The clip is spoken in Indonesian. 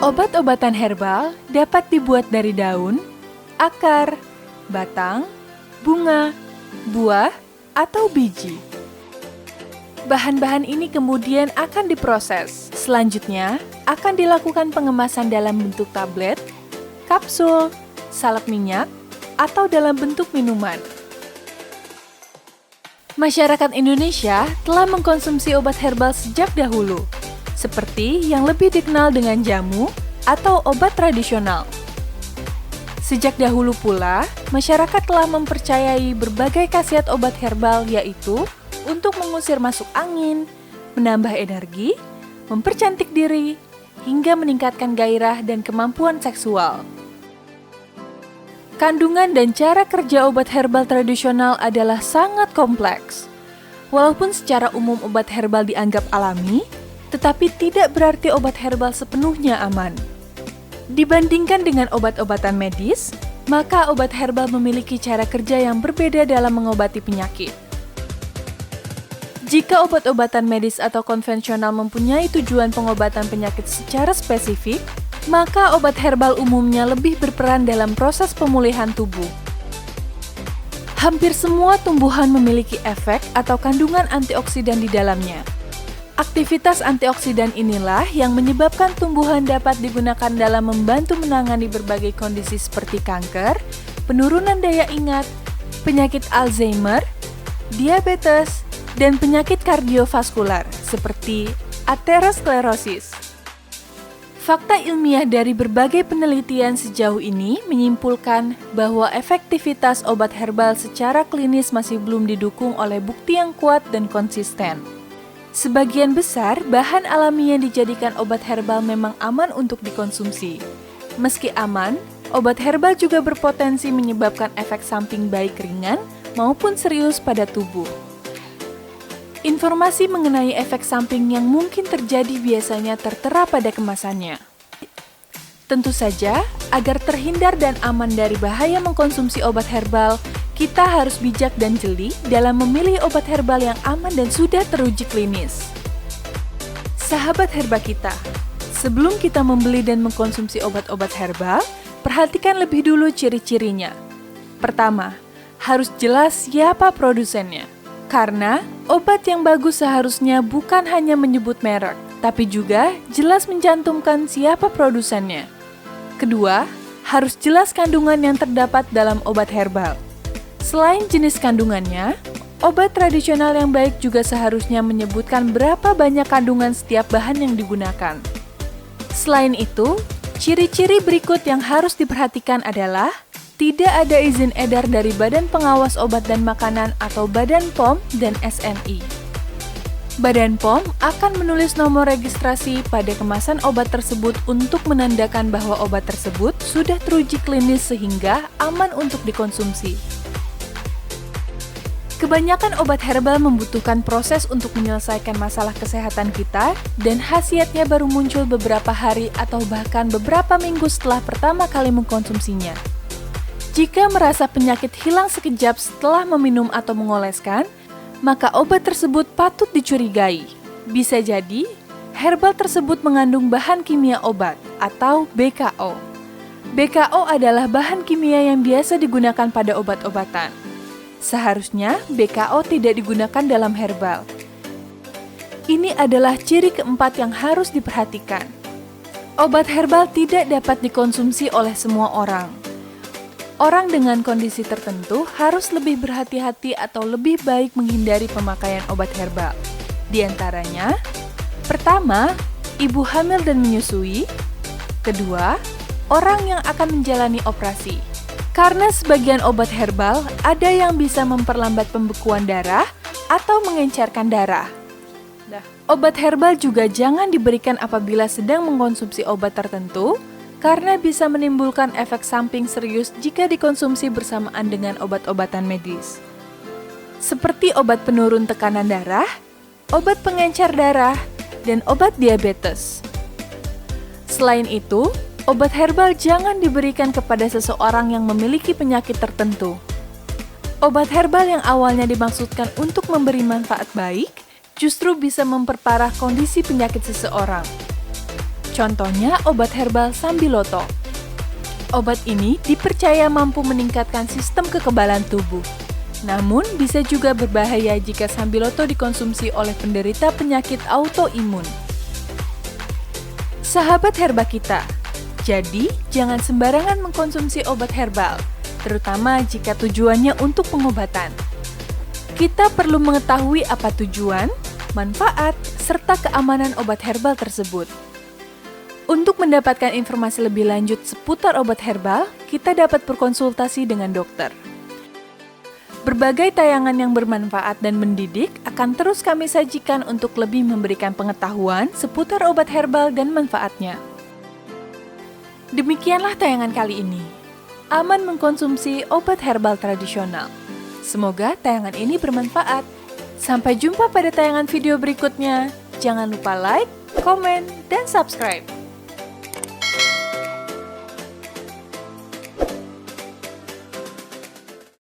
Obat-obatan herbal dapat dibuat dari daun, akar, batang, bunga, buah, atau biji. Bahan-bahan ini kemudian akan diproses. Selanjutnya, akan dilakukan pengemasan dalam bentuk tablet, kapsul, salep minyak, atau dalam bentuk minuman. Masyarakat Indonesia telah mengkonsumsi obat herbal sejak dahulu, seperti yang lebih dikenal dengan jamu atau obat tradisional. Sejak dahulu pula, masyarakat telah mempercayai berbagai khasiat obat herbal, yaitu untuk mengusir masuk angin, menambah energi, mempercantik diri, hingga meningkatkan gairah dan kemampuan seksual. Kandungan dan cara kerja obat herbal tradisional adalah sangat kompleks. Walaupun secara umum obat herbal dianggap alami, tetapi tidak berarti obat herbal sepenuhnya aman. Dibandingkan dengan obat-obatan medis, maka obat herbal memiliki cara kerja yang berbeda dalam mengobati penyakit. Jika obat-obatan medis atau konvensional mempunyai tujuan pengobatan penyakit secara spesifik, maka obat herbal umumnya lebih berperan dalam proses pemulihan tubuh. Hampir semua tumbuhan memiliki efek atau kandungan antioksidan di dalamnya. Aktivitas antioksidan inilah yang menyebabkan tumbuhan dapat digunakan dalam membantu menangani berbagai kondisi seperti kanker, penurunan daya ingat, penyakit Alzheimer, diabetes, dan penyakit kardiovaskular seperti aterosklerosis. Fakta ilmiah dari berbagai penelitian sejauh ini menyimpulkan bahwa efektivitas obat herbal secara klinis masih belum didukung oleh bukti yang kuat dan konsisten. Sebagian besar bahan alami yang dijadikan obat herbal memang aman untuk dikonsumsi. Meski aman, obat herbal juga berpotensi menyebabkan efek samping baik ringan maupun serius pada tubuh. Informasi mengenai efek samping yang mungkin terjadi biasanya tertera pada kemasannya. Tentu saja, agar terhindar dan aman dari bahaya mengkonsumsi obat herbal, kita harus bijak dan jeli dalam memilih obat herbal yang aman dan sudah teruji klinis. Sahabat herba kita, sebelum kita membeli dan mengkonsumsi obat-obat herbal, perhatikan lebih dulu ciri-cirinya. Pertama, harus jelas siapa produsennya. Karena obat yang bagus seharusnya bukan hanya menyebut merek, tapi juga jelas mencantumkan siapa produsennya. Kedua, harus jelas kandungan yang terdapat dalam obat herbal. Selain jenis kandungannya, obat tradisional yang baik juga seharusnya menyebutkan berapa banyak kandungan setiap bahan yang digunakan. Selain itu, ciri-ciri berikut yang harus diperhatikan adalah tidak ada izin edar dari Badan Pengawas Obat dan Makanan atau Badan POM dan SNI. Badan POM akan menulis nomor registrasi pada kemasan obat tersebut untuk menandakan bahwa obat tersebut sudah teruji klinis sehingga aman untuk dikonsumsi. Kebanyakan obat herbal membutuhkan proses untuk menyelesaikan masalah kesehatan kita dan khasiatnya baru muncul beberapa hari atau bahkan beberapa minggu setelah pertama kali mengkonsumsinya. Jika merasa penyakit hilang sekejap setelah meminum atau mengoleskan, maka obat tersebut patut dicurigai. Bisa jadi, herbal tersebut mengandung bahan kimia obat atau BKO. BKO adalah bahan kimia yang biasa digunakan pada obat-obatan. Seharusnya BKO tidak digunakan dalam herbal. Ini adalah ciri keempat yang harus diperhatikan. Obat herbal tidak dapat dikonsumsi oleh semua orang. Orang dengan kondisi tertentu harus lebih berhati-hati atau lebih baik menghindari pemakaian obat herbal. Di antaranya, pertama, ibu hamil dan menyusui. Kedua, orang yang akan menjalani operasi. Karena sebagian obat herbal ada yang bisa memperlambat pembekuan darah atau mengencerkan darah. Obat herbal juga jangan diberikan apabila sedang mengkonsumsi obat tertentu, karena bisa menimbulkan efek samping serius jika dikonsumsi bersamaan dengan obat-obatan medis. Seperti obat penurun tekanan darah, obat pengencer darah, dan obat diabetes. Selain itu, obat herbal jangan diberikan kepada seseorang yang memiliki penyakit tertentu. Obat herbal yang awalnya dimaksudkan untuk memberi manfaat baik, justru bisa memperparah kondisi penyakit seseorang. Contohnya obat herbal Sambiloto. Obat ini dipercaya mampu meningkatkan sistem kekebalan tubuh. Namun, bisa juga berbahaya jika Sambiloto dikonsumsi oleh penderita penyakit autoimun. Sahabat herba kita, jadi jangan sembarangan mengkonsumsi obat herbal, terutama jika tujuannya untuk pengobatan. Kita perlu mengetahui apa tujuan, manfaat, serta keamanan obat herbal tersebut. Untuk mendapatkan informasi lebih lanjut seputar obat herbal, kita dapat berkonsultasi dengan dokter. Berbagai tayangan yang bermanfaat dan mendidik akan terus kami sajikan untuk lebih memberikan pengetahuan seputar obat herbal dan manfaatnya. Demikianlah tayangan kali ini. Aman mengkonsumsi obat herbal tradisional. Semoga tayangan ini bermanfaat. Sampai jumpa pada tayangan video berikutnya. Jangan lupa like, komen, dan subscribe.